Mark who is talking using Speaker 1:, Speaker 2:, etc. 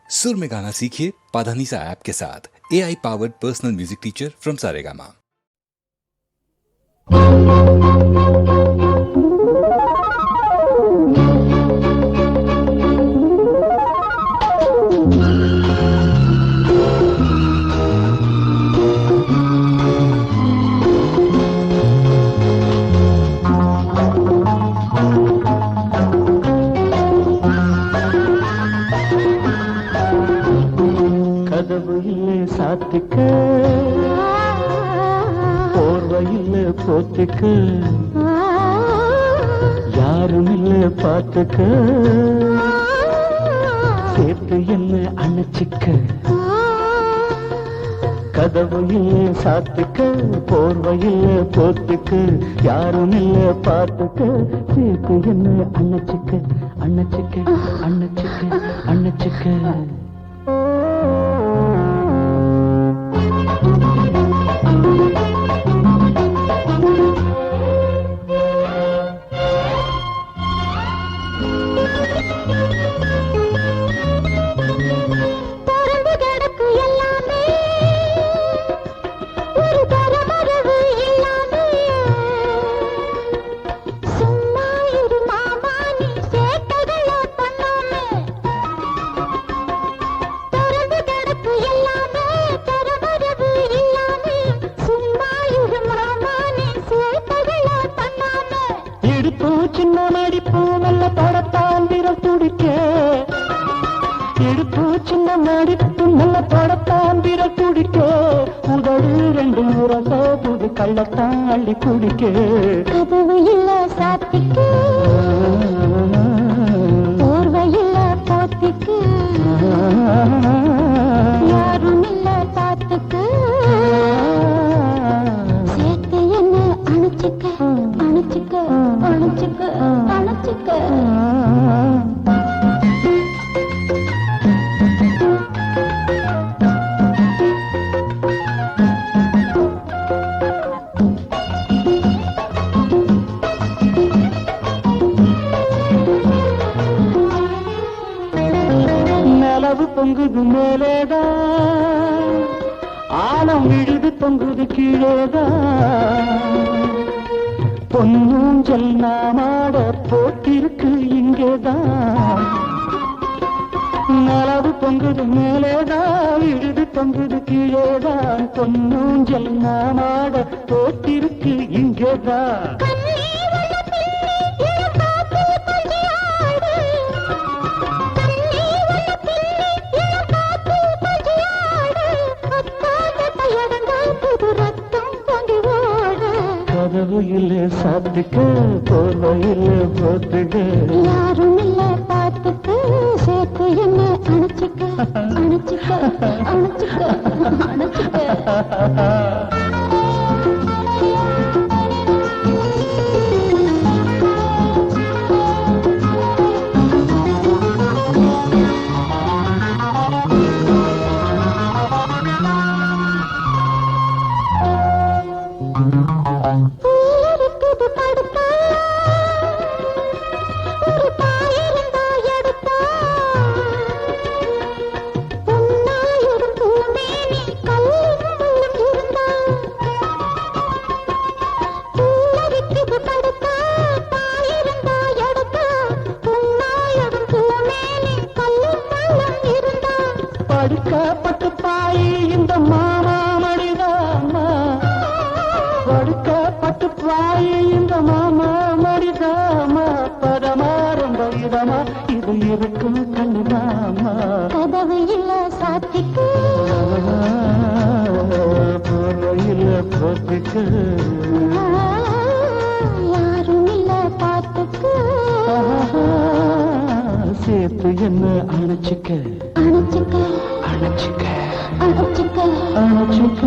Speaker 1: सुर में गाना सीखिए पाधानीसा ऐप के साथ। AI powered personal music teacher from Saregama.
Speaker 2: கதவுயிலே சாத்துக்க போர்வையிலே போத்துக்க யாரும் இல்லை பார்த்துக்க சேர்த்து என்ன அணைச்சிக்க கதவுயிலே சாத்துக்க போர்வையிலே போத்துக்க யாரும் இல்லை பார்த்துக்க சேர்த்து என்ன அணைச்சிக்க அணைச்சிக்க அணைச்சிக்க அணைச்சிக்க சின்ன மடிப்பு நல்ல படத்தான் விரல் துடிக்க எடுப்பு சின்ன மடிப்பு நல்ல படத்தான் விரல் துடிக்க உதடு ரெண்டு முரசோ புது கள்ளத்தான் அள்ளி குடிக்க
Speaker 3: கதவையில் சாத்திக்க போர்வையில் போத்திக்க யாரும் இல்ல பார்த்துக்க சேர்த்து என்ன அணைச்சிக்க அணைச்சிக்க அணைச்சிக்க அணைச்சிக்க
Speaker 2: நிலவு பொங்குது மேலேதான் ஆழம் விழுது பொங்குது கீழேதான் பொன்னூஞ்சல் நாமாட போட்டிருக்கு இங்கேதான் நிலவு பொங்குது மேலேதான் விழுது பொங்குது கீழேதான் பொன்னூஞ்சல் நாமாட போட்டிருக்கு இங்கேதான் கதவுயிலே சாத்துக்க போர்வையிலே போத்துக்க
Speaker 3: யாரும் இல்ல பார்த்துக்க சேர்த்து என்ன அணைச்சிக்க அணைச்சிக்க அணைச்சிக்க அணைச்சிக்க
Speaker 2: படுக்கப்பட்டு பாயி இந்த மாமா மடிதாமா படுக்கப்பட்டு பாயி இந்த மாமா மடிதாமா பதமா ரொம்ப இதமா இது இருக்கும் கண்ணுதாமா
Speaker 3: கதவையில் சாத்திக்க
Speaker 2: போர்வையில் போத்துக்க
Speaker 3: யாரும் இல்ல பார்த்துக்க
Speaker 2: சேர்த்து என்ன அணைச்சிக்க
Speaker 3: அணைச்சிக்க
Speaker 2: அணைச்சிக்க
Speaker 3: அணைச்சிக்க
Speaker 2: அணைச்சிக்க